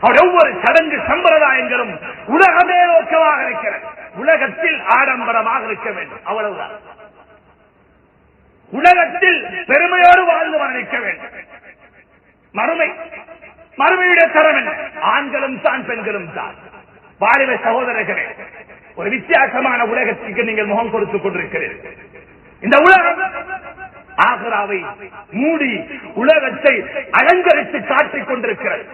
ஒவ்வொரு சடங்கு சம்பிரதாயங்களும் உலகமே நோக்கமாக இருக்கிறது. உலகத்தில் ஆடம்பரமாக இருக்க வேண்டும், அவ்வளவுதான். உலகத்தில் பெருமையோடு வாழ்ந்து மரணிக்க வேண்டும். மறுமையுடைய தரம் என்ன? ஆண்களும் தான் பெண்களும் தான். வாலிப சகோதரர்களே, ஒரு வித்தியாசமான உலகத்திற்கு நீங்கள் முகம் கொடுத்துக் கொண்டிருக்கிறீர்கள். இந்த உலகம் ஆகராவை மூடி உலகத்தை அலங்கரித்து காட்டிக் கொண்டிருக்கிறது.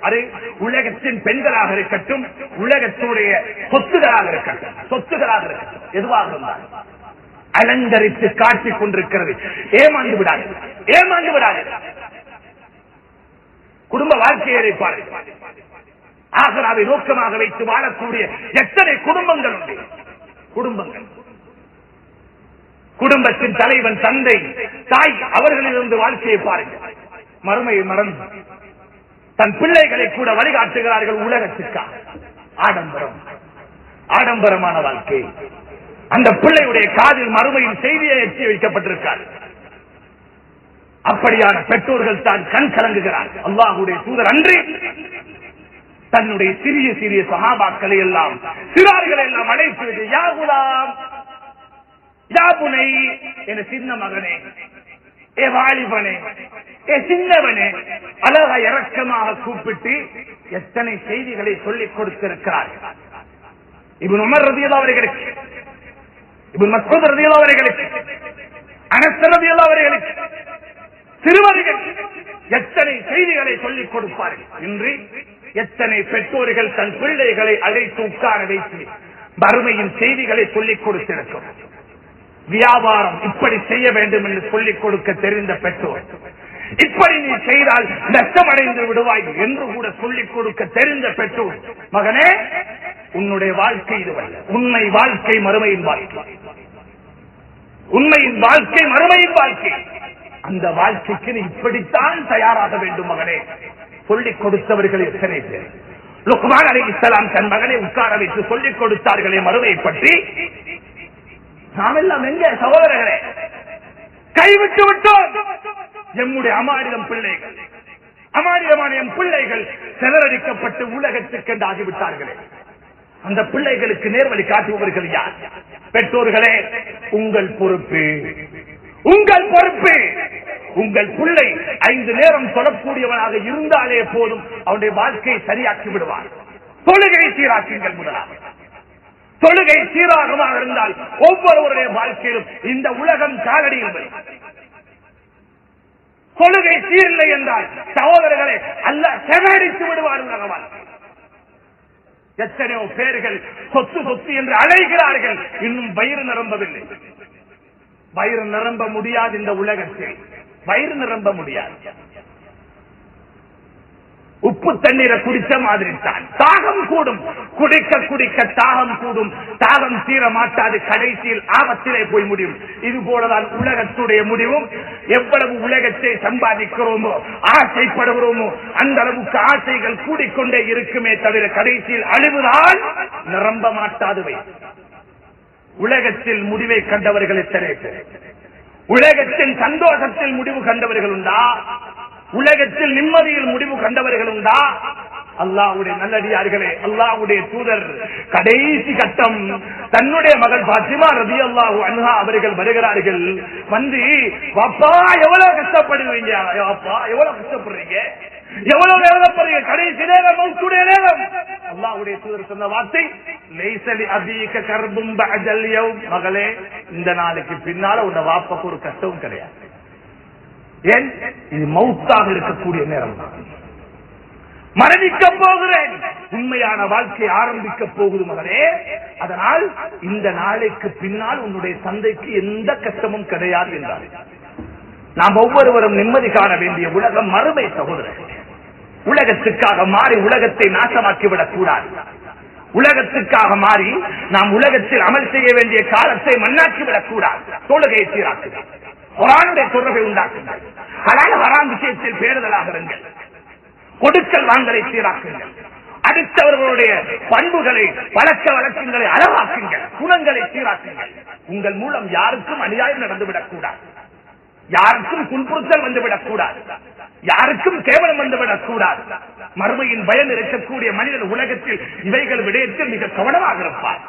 அது உலகத்தின் பெண்களாக இருக்கட்டும், உலகத்துடைய சொத்துகளாக இருக்கட்டும், எதுவாக இருந்தாலும் அலங்கரித்து காட்டிக் கொண்டிருக்கிறது. ஏமாந்து விடாது. குடும்ப வாழ்க்கையை பாருங்கள். ஆகராவை நோக்கமாக வைத்து வாழக்கூடிய எத்தனை குடும்பங்கள் உண்டு. குடும்பத்தின் தலைவன், தந்தை, தாய், அவர்களிலிருந்து வாழ்க்கையை பாருங்கள். மறுமையை மறந்து தன் பிள்ளைகளை கூட வழிகாட்டுகிறார்கள் உலகத்துக்காக. ஆடம்பரமான வாழ்க்கை. அந்த பிள்ளையுடைய காதில் மறுமையின் செய்தியை எட்டி வைக்கப்பட்டிருக்கார். அப்படியான பெற்றோர்கள் தான் கண் கலங்குகிறார்கள். அல்லாஹ்வுடைய தூதர் அன்றி தன்னுடைய சிறிய சிறிய சஹாபாக்களை எல்லாம், சிறார்களை எல்லாம் அழைத்து விட்டு, யா குலாம், யா புனை, என சின்ன மகனே, ஏ வாலிபனே, ஏ சின்னவனே, அழக இறக்கமாக கூப்பிட்டு எத்தனை செய்திகளை சொல்லிக் கொடுத்திருக்கிறார்கள். இப்னு உமர் ரலியல்லாஹு அவர்களுக்கு, இப்னு மஸ்ஊத் ரலியல்லாஹு அவர்களுக்கு, அனஸ் ரலியல்லாஹு அவர்களுக்கு, சிறுவர்கள் எத்தனை செய்திகளை சொல்லிக் கொடுப்பார்கள். இன்று எத்தனை பெற்றோர்கள் தன் பிள்ளைகளை அழைத்து உட்கார வைத்து மறுமையின் செய்திகளை சொல்லிக் கொடுத்திருக்கும். வியாபாரம் இப்படி செய்ய வேண்டும் என்று சொல்லிக் கொடுக்க தெரிந்த பெற்றோர், இப்படி நீ செய்தால் நஷ்டமடைந்து விடுவாய் என்று கூட சொல்லிக் கொடுக்க தெரிந்த பெற்றோர், மகனே உன்னுடைய வாழ்க்கை இதுவல்ல, உண்மை வாழ்க்கை மறுமையின் வாழ்க்கை, உண்மையின் வாழ்க்கை மறுமையின் வாழ்க்கை. அந்த வாழ்க்கைக்கு நீ இப்படித்தான் தயாராக வேண்டும் மகனே சொல்லிக் கொடுத்தவர்கள் எத்தனை பேர். லுக்மான் அலைஹிஸ்ஸலாம் தன் மகனை உட்கார வைத்து சொல்லிக் கொடுத்தார்களே மறுமையை பற்றி. நாம் எல்லாம் எங்கே சகோதரர்களே கைவிட்டு விட்டோம். நம்முடைய அமானிதம் பிள்ளைகள், அமானிதமான எம் பிள்ளைகள் சிதறடிக்கப்பட்டு உலகத்துக்கென்று ஆகிவிட்டார்களே. அந்த பிள்ளைகளுக்கு நேர்வழி காட்டுபவர்கள் யார்? பெற்றோர்களே, உங்கள் பொறுப்பு. உங்கள் பிள்ளை 5 நேரம் சொல்லக்கூடியவனாக இருந்தாலே போதும், அவனுடைய வாழ்க்கையை சரியாக்கி விடுவார். தொழுகை சீராக்குங்கள். முதலாக தொழுகை சீராகமாக இருந்தால் ஒவ்வொருவருடைய வாழ்க்கையிலும் இந்த உலகம் காலடியில் வரும். தொழுகை சீரில்லை என்றால் சகோதரர்களை அல்லாஹ் செவடித்து விடுவார் உலக வாழ்க்கை. எத்தனையோ பேர்கள் சொத்து என்று அழைகிறார்கள், இன்னும் வயிறு நிரம்பவில்லை. வயிறு நிரம்ப முடியாது. இந்த உலகத்தில் வயிறு நிரம்ப முடியாது. உப்பு தண்ணீரை குடிச்ச மாதிரி தான் தாகம் கூடும். குடிக்க தாகம் கூடும். தாகம் தீர மாட்டாது. கடைசியில் ஆபத்திலே போய் முடியும். இது போலதான் உலகத்துடைய முடிவும். எவ்வளவு உலகத்தை சம்பாதிக்கிறோமோ, ஆசைப்படுகிறோமோ, அந்த அளவுக்கு ஆசைகள் கூடிக்கொண்டே இருக்குமே தவிர கடைசியில் அழிவுதான் நிரம்ப மாட்டாதுவை. உலகத்தில் முடிவை கண்டவர்கள் எத்தனை பேர்? உலகத்தின் சந்தோஷத்தில் முடிவு கண்டவர்கள் உண்டா? உலகத்தில் நிம்மதியில் முடிவு கண்டவர்கள் உண்டா? அல்லாஹ்வுடைய நல்லடியார்களே, அல்லாஹ்வுடைய தூதர் கடைசி கட்டம் தன்னுடைய மகள் பாத்திமா ரலியல்லாஹு அன்ஹா அவர்கள் வருகிறார்கள். வந்து, பாப்பா எவ்வளவு கஷ்டப்படுவீங்க, பாப்பா எவ்வளவு கஷ்டப்படுறீங்க, எவ்வளவு வேதனைப்படுறீங்க, கடைசி நேரம் மௌத்துடைய நேரம். அல்லாஹ்வுடைய தூதர் சொன்ன வார்த்தை, லைஸ லி அபீக கர்பும் பஅதல் யௌம். மகளே, இந்த நாளைக்கு பின்னால உன்ன வாப்பாக்கு ஒரு கஷ்டமும் கிடையாது. ஏன்? இது மௌத்தாக இருக்கக்கூடிய நேரம். மரணிக்க போகிறேன், உண்மையான வாழ்க்கை ஆரம்பிக்க போகுது மகனே. அதனால் இந்த நாளைக்கு பின்னால் உன்னுடைய தந்தைக்கு எந்த கஷ்டமும் கிடையாது என்றார். நாம் ஒவ்வொருவரும் நிம்மதி காண வேண்டிய உலகம் மறுமை சகோதரர். உலகத்துக்காக மாறி உலகத்தை நாசமாக்கிவிடக் கூடாது. உலகத்துக்காக மாறி நாம் உலகத்தில் அமல் செய்ய வேண்டிய காலத்தை மண்ணாக்கிவிடக் கூடாது. தொழுகையை சீராக்குங்கள், குர்ஆனுடைய தொடர்பை உண்டாக்குங்கள், ஹலால் ஹராம் விஷயத்தில் பேறுதலாக இருங்கள், கொடுக்கல் வாங்கலை சீராக்குங்கள், அடுத்தவர்களுடைய பண்புகளை பழக்க வழக்கங்களை அழகாக்குங்கள், குணங்களை சீராக்குங்கள். உங்கள் மூலம் யாருக்கும் அநியாயம் நடந்துவிடக் கூடாது, யாருக்கும் துன்புறுத்தல் வந்துவிடக் கூடாது, யாருக்கும் கேவலம் வந்துவிடக் கூடாது. மறுமையின் பயம் இருக்கக்கூடிய மனிதன் உலகத்தில் இவைகள் விடயத்தில் மிக கவனமாக இருப்பார்.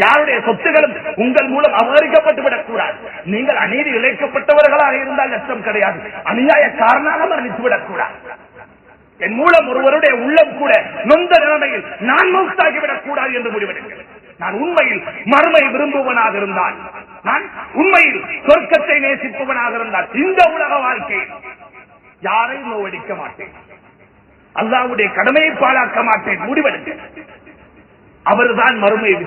யாருடைய சொத்துகளும் உங்கள் மூலம் அபகரிக்கப்பட்டுவிடக் கூடாது. நீங்கள் அநீதி இழைக்கப்பட்டவர்களாக இருந்தால் நஷ்டம் கிடையாது, அநியாயக்காரனாக மரணித்துவிடக் கூடாது. என் மூலம் ஒருவருடைய உள்ளம் கூட நொந்த நிலைமையில் நான் மௌத்தாகிவிடக் கூடாது என்று முடிவெடுங்கள். நான் உண்மையில் மறுமை விரும்புவனாக இருந்தால் நான் உண்மையில் சொர்க்கத்தை நேசிப்பவனாக இருந்தால் இந்த உலக வாழ்க்கை யாரையும் நோவடிக்க மாட்டேன், அல்லாஹ்வுடைய கடமையை பாழாக்க மாட்டேன். முடிவெடுக்க அவர்தான் மறுமையை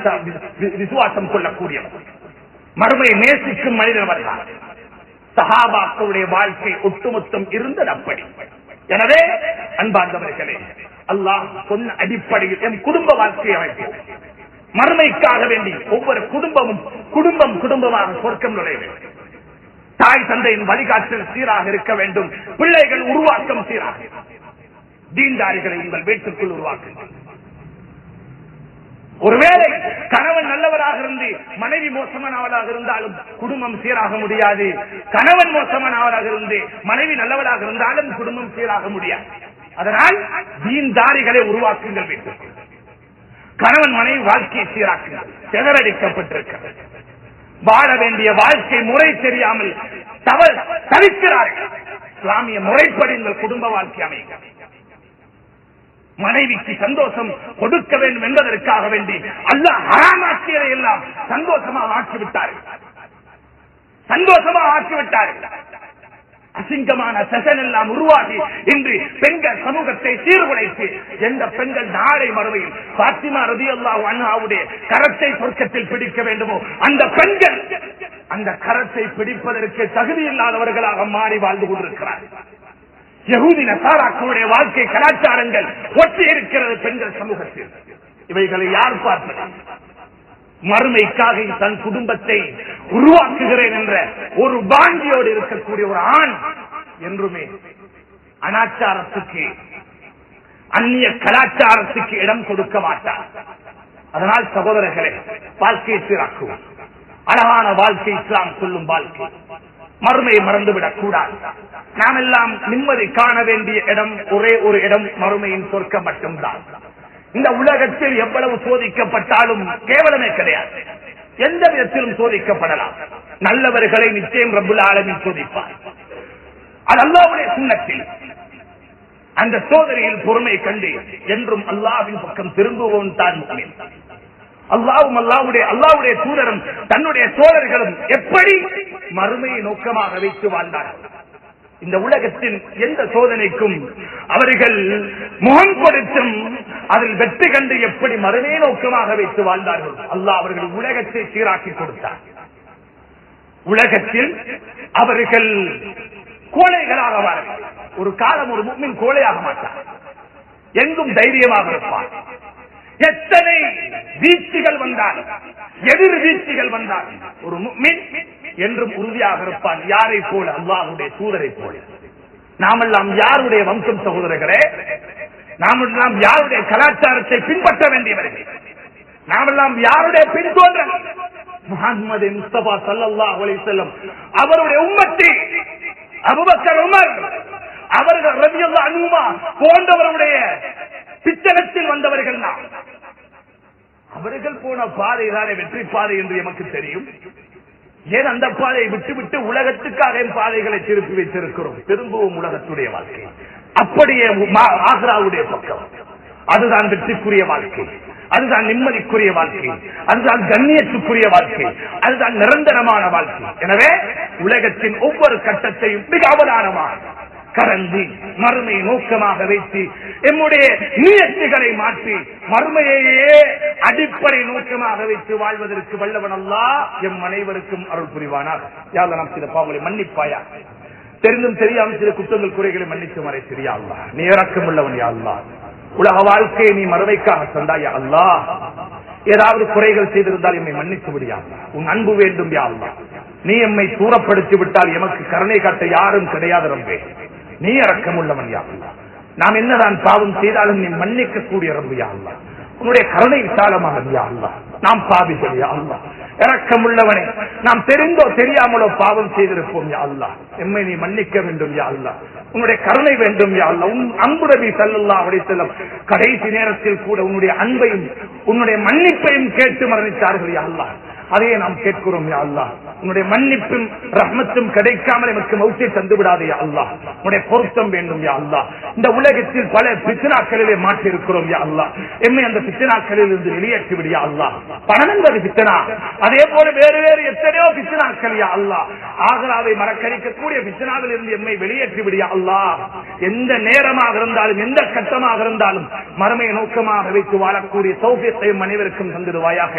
விசுவாசம் கொள்ளக்கூடியவர், மறுமையை நேசிக்கும் மனிதர் தான். சஹாபாக்களுடைய வாழ்க்கை ஒட்டுமொத்தம் இருந்தது அப்படி. எனவே அன்பார்ந்தவர்களே, அல்லாஹ் சொன்ன அடிப்படையில் என் குடும்ப வாழ்க்கையை அமைப்போம். மறுமைக்காக வேண்டி ஒவ்வொரு குடும்பமாக சொர்க்கம் நுழைய வேண்டும். தாய் தந்தையின் வழிகாட்டல் சீராக இருக்க வேண்டும். பிள்ளைகள் உருவாக்கம் சீராக, தீன்தாரிகளை உங்கள் வீட்டுக்குள் உருவாக்குங்கள். ஒருவேளை கணவன் நல்லவராக இருந்து மனைவி மோசமானவளாக இருந்தாலும் குடும்பம் சீராக முடியாது. கணவன் மோசமானவராக இருந்து மனைவி நல்லவராக இருந்தாலும் குடும்பம் சீராக முடியாது. அதனால் தீன்தாரிகளை உருவாக்குங்கள் வீட்டுக்குள். கணவன் மனைவி வாழ்க்கையை சீராக்குங்கள். சிதறடிக்கப்பட்டிருக்கிறது. வாழ வேண்டிய வாழ்க்கை முறை தெரியாமல் தவிக்கிறார்கள். இஸ்லாமிய முறைப்படி உங்கள் குடும்ப வாழ்க்கை அமைக்க, மனைவிக்கு சந்தோஷம் கொடுக்க வேண்டும் என்பதற்காக வேண்டி அல்லாஹ் ஹராமாக்கியதை எல்லாம் சந்தோஷமாக ஆக்கிவிட்டார்கள். அசிங்கமான செஷன் எல்லாம் உருவாகி இன்று பெண்கள் சமூகத்தை சீர்குலைத்து எந்த பெண்கள் நாளை மறுமையில் பாத்திமா ரலியல்லாஹு அன்ஹாவுடைய கரத்தை சொர்க்கத்தில் பிடிக்க வேண்டுமோ அந்த பெண்கள் அந்த கரத்தை பிடிப்பதற்கு தகுதி இல்லாதவர்களாக மாறி வாழ்ந்து கொண்டிருக்கிறார்கள். யஹூதி நசாராக்களுடைய வாழ்க்கை கலாச்சாரங்கள் ஒட்டி இருக்கிறது பெண்கள் சமூகத்தில். இவைகளை யார் பார்ப்பது? மறுமைக்காக தன் குடும்பத்தை உருவாக்குகிறேன் என்ற ஒரு பாங்கியோடு இருக்கக்கூடிய ஒரு ஆண் என்றுமே அனாச்சாரத்துக்கு, அந்நிய கலாச்சாரத்துக்கு இடம் கொடுக்க மாட்டார். அதனால் சகோதரர்களே, வாழ்க்கையை சீராக்குவோம். அழகான வாழ்க்கை இஸ்லாம் சொல்லும் வாழ்க்கை. மறுமையை மறந்துவிடக் கூடாது. நாம் எல்லாம் நிம்மதி காண வேண்டிய இடம் ஒரே ஒரு இடம், மறுமையின் சொர்க்கம் மட்டும்தான். இந்த உலகத்தில் எவ்வளவு சோதிக்கப்பட்டாலும் கேவலமே கிடையாது. எந்த விதத்திலும் சோதிக்கப்படலாம். நல்லவர்களை நிச்சயம் ரப்புல் ஆலமீன் சோதிப்பார். அது அல்லாஹ்வுடைய சுன்னத்தில். அந்த சோதனையில் பொறுமை கண்டு என்றும் அல்லாஹ்வின் பக்கம் திரும்புவோம் தான் முஃமின். அல்லாஹ்வுடைய தூதரும் தன்னுடைய தோழர்களும் எப்படி மறுமையை நோக்கமாக வைத்து வாழ்ந்தார்கள். இந்த உலகத்தின் எந்த சோதனைக்கும் அவர்கள் முகம் கொடுத்தும் அதில் வெற்றி கண்டு எப்படி மறுமையை நோக்கமாக வைத்து வாழ்ந்தார்கள். அல்லாஹ் அவர்கள் உலகத்தை சீராக்கி கொடுத்தார். உலகத்தில் அவர்கள் கோழைகளாக வார்கள். ஒரு காலம் ஒரு முஃமின் கோழையாக மாட்டார், எங்கும் தைரியமாக இருப்பார். எத்தனை வீழ்ச்சிகள் வந்தால், எதிர் வீழ்ச்சிகள் வந்தால் ஒரு முஃமின் என்றும் உறுதியாக இருப்பான். யாரை போல? அல்லாஹ்வுடைய தூதரை போல. நாமெல்லாம் யாருடைய வம்சம் சகோதரர்களே? நாமெல்லாம் யாருடைய கலாச்சாரத்தை பின்பற்ற வேண்டியவர்கள்? நாமெல்லாம் யாருடைய பின்தோன்றல்? முஹம்மது முஸ்தபா ஸல்லல்லாஹு அலைஹி வஸல்லம் அவருடைய உம்மத்தி அபூபக்கர், உமர் அவர்கள் ரலியல்லாஹு அன்ஹுமா போன்றவருடைய பிச்சகத்தில் வந்தவர்கள். நாம் அவர்கள் போன பாதை தானே வெற்றி பாதை என்று எமக்கு தெரியும். ஏன் அந்த பாதையை விட்டுவிட்டு உலகத்துக்காக பாதைகளை திருப்பி வைத்திருக்கிறோம்? திரும்பவும் உலகத்துடைய வாழ்க்கை. அப்படியே ஆக்ராவுடைய பக்கம். அதுதான் வெற்றிக்குரிய வாழ்க்கை, அதுதான் நிம்மதிக்குரிய வாழ்க்கை, அதுதான் கண்ணியத்துக்குரிய வாழ்க்கை, அதுதான் நிரந்தரமான வாழ்க்கை. எனவே உலகத்தின் ஒவ்வொரு கட்டத்தையும் மிக அவதானமாக கரந்தி மறுமையை நோக்கமாக வைத்து எம்முடைய நியத்துகளை மாற்றி மறுமையையே அடிப்படை நோக்கமாக வைத்து வாழ்வதற்கு வல்லவன் அல்லாஹ் எம் அனைவருக்கும் அருள் புரிவானாக. யா அல்லாஹ், நாம் சில பாவங்களை மன்னிப்பாயா. தெரிந்தும் தெரியாமல் சில குற்றங்கள் குறைகளை மன்னித்து மறைத்திரு யா அல்லாஹ். நீ இரக்கம் உள்ளவன் யா அல்லாஹ். உலக வாழ்க்கையை நீ மறுமைக்காக தந்தாய் யா அல்லாஹ். ஏதாவது குறைகள் செய்திருந்தால் எம்மை மன்னித்து விடு யா அல்லாஹ். உன் அன்பு வேண்டும் யா அல்லாஹ். நீ எம்மை தூரப்படுத்தி விட்டால் எமக்கு கருணை காட்ட யாரும் கிடையாது ரப்பே. நீ இரக்கம் உள்ளவன் யா அல்லாஹ். நாம் என்னதான் பாவம் செய்தாலும் நீ மன்னிக்க கூடிய ரப்பு யா அல்லாஹ். உன்னுடைய கருணை விசாலமானது யா அல்லாஹ். நாம் பாவிகள் யா அல்லாஹ். இரக்கம் உள்ளவனே, நாம் தெரிந்தோ தெரியாமலோ பாவம் செய்திருப்போம் யா அல்லாஹ். எம்மை நீ மன்னிக்க வேண்டும் யா அல்லாஹ். உன்னுடைய கருணை வேண்டும் யா அல்லாஹ். உன் அன்பு நபி ஸல்லல்லாஹு அலைஹி வஸல்லம் கடைசி நேரத்தில் கூட உன்னுடைய அன்பையும் உன்னுடைய மன்னிப்பையும் கேட்டு மரணித்தார்கள் யா அல்லாஹ். அதையே நாம் கேட்கிறோம் யா அல்லாஹ். உன்னுடைய மன்னிப்பும் ரஹ்மத்தும் கிடைக்காமல் எனக்கு மௌத்தை தந்து விடாதே யா அல்லாஹ். உன்னுடைய பொருத்தம் வேண்டும் யா அல்லாஹ். இந்த உலகத்தில் பல பித்னாக்களிலே மாற்றி இருக்கிறோம் யா அல்லாஹ். எம்மை அந்த பித்னாக்களில் இருந்து வெளியேற்றி விடு யா அல்லாஹ். பணம் என்பது பித்னா, அதே போல வேறு வேறு எத்தனையோ பித்னாக்கள் யா அல்லாஹ். ஆகராவை மறக்கடிக்கக்கூடிய பித்னாவில் இருந்து எம்மை வெளியேற்றி விடு யா அல்லாஹ். எந்த நேரமாக இருந்தாலும் எந்த கட்டமாக இருந்தாலும் மறுமையை நோக்கமாக வைத்து வாழக்கூடிய தௌஃபீக்கையும் அனைவருக்கும் தந்திடுவாயாக.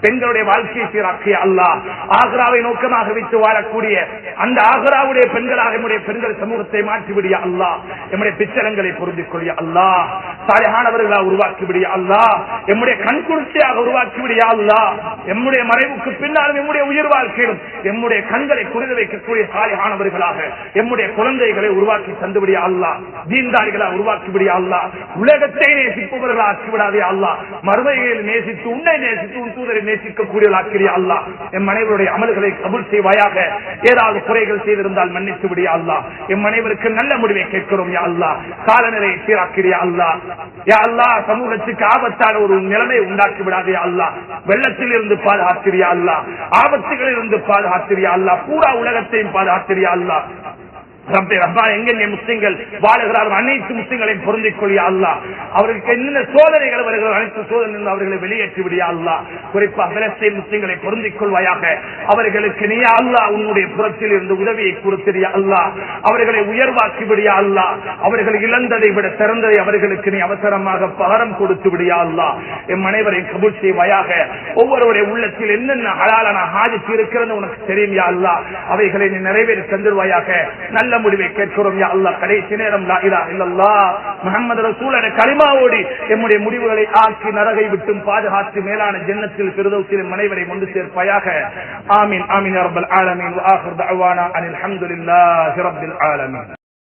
பெண்களுடைய வாழ்க்கையை சீராக்கிய அல்லாஹ், ஆக்ராவை நோக்கமாக வைத்து வாழக்கூடிய அந்த ஆக்ராவுடைய பெண்களாக நம்முடைய பெண்கள் சமூகத்தை மாற்றிவிடிய அல்லாஹ். நம்முடைய பிச்சரங்களை பொருந்திக் கொள்ளிய அல்லாஹ். சாலிஹானவர்களாக உருவாக்கிவிடிய அல்லாஹ். நம்முடைய கண்குளிர்ச்சியாக உருவாக்கிவிடிய அல்லாஹ். நம்முடைய மறைவுக்கு பின்னாலும் நம்முடைய உயிர் வாழ்க்கையிலும் நம்முடைய கண்களை குளிர வைக்கக்கூடிய சாலிஹானவர்களாக நம்முடைய குழந்தைகளை உருவாக்கி தந்துவிடிய அல்லாஹ். தீன்தாரிகளாக உருவாக்கிவிடிய அல்லாஹ். உலகத்தை நேசிப்பவர்களாக ஆக்கிவிடாதே அல்லாஹ். மறுமையில் நேசித்து உன்னை நேசித்து உன் தூதரை நேசிக்கக்கூடியவர்களாக்கிறிய அல்லாஹ். எம் அனைவருடைய அமல்களை கபூல் செய்வாயாக. ஏதாவது குறைகள் செய்திருந்தால் மன்னித்து விடிய அல்லாஹ். எம் அனைவருக்கு நல்ல முடிவை கேட்கிறோம் யா அல்லாஹ். காலநிலையை சீராக்கிறிய அல்லாஹ். யா அல்லாஹ், சமூகத்துக்கு ஆபத்தான ஒரு நிலைமை உண்டாக்கி விடாதே அல்லாஹ். வெள்ளத்தில் இருந்து பாதுகாத்திரியா அல்லாஹ். ஆபத்துகளில் இருந்து பாதுகாத்திரியா அல்லாஹ். பூரா உலகத்தையும் பாதுகாத்திரியா அல்லாஹ். எங்கெங்கே முஸ்லிம்கள் வாழுகிறார்கள் அனைத்து முஸ்லிம்களையும் பொருந்திக் கொள்ளிய அல்லாஹ். அவர்களுக்கு என்னென்ன சோதனைகள் வருகிறது அனைத்து சோதனை அவர்களை வெளியேற்றி விடிய அல்லாஹ். குறிப்பாக பலஸ்தீன் முஸ்லிம்களை பொருந்திக் கொள்வாயாக. அவர்களுக்கு நீ அல்லாஹ் உன்னுடைய புறத்தில் இருந்து உதவியை கொடுத்திய அல்லாஹ். அவர்களை உயர்வாக்கி விடிய அல்லாஹ். அவர்கள் இழந்ததை விட சிறந்ததை அவர்களுக்கு நீ அவசரமாக பகரம் கொடுத்து விடிய அல்லாஹ். எம் அனைவரையும் கபூல் செய்வாயாக. ஒவ்வொருவருடைய உள்ளத்தில் என்னென்ன ஹலாலான ஹாஜத் இருக்கிறது உனக்கு தெரியும் யா அல்லாஹ். அவைகளை நீ நிறைவேற்றி தந்துருவாயாக. நல்ல முடிவை கேட்கிறோம் யா அல்லாஹ். கடைசி நேரம் லா இலாஹ இல்லல்லாஹ் முஹம்மது ரசூல் என்ற கலிமாவோடு நம்முடைய முடிவுகளை ஆக்கி நரகை விட்டும் பாதுகாத்து மேலான ஜன்னத்தில் ஃபிர்தௌஸில் மனைவரை கொண்டு சேர்ப்பாயாக. ஆமீன் ஆமீன் யா ரப்பல் ஆலமீன். வ ஆகிர் தஅவானா அனில் ஹம்துலில்லாஹி ரப்பில் ஆலமீன்.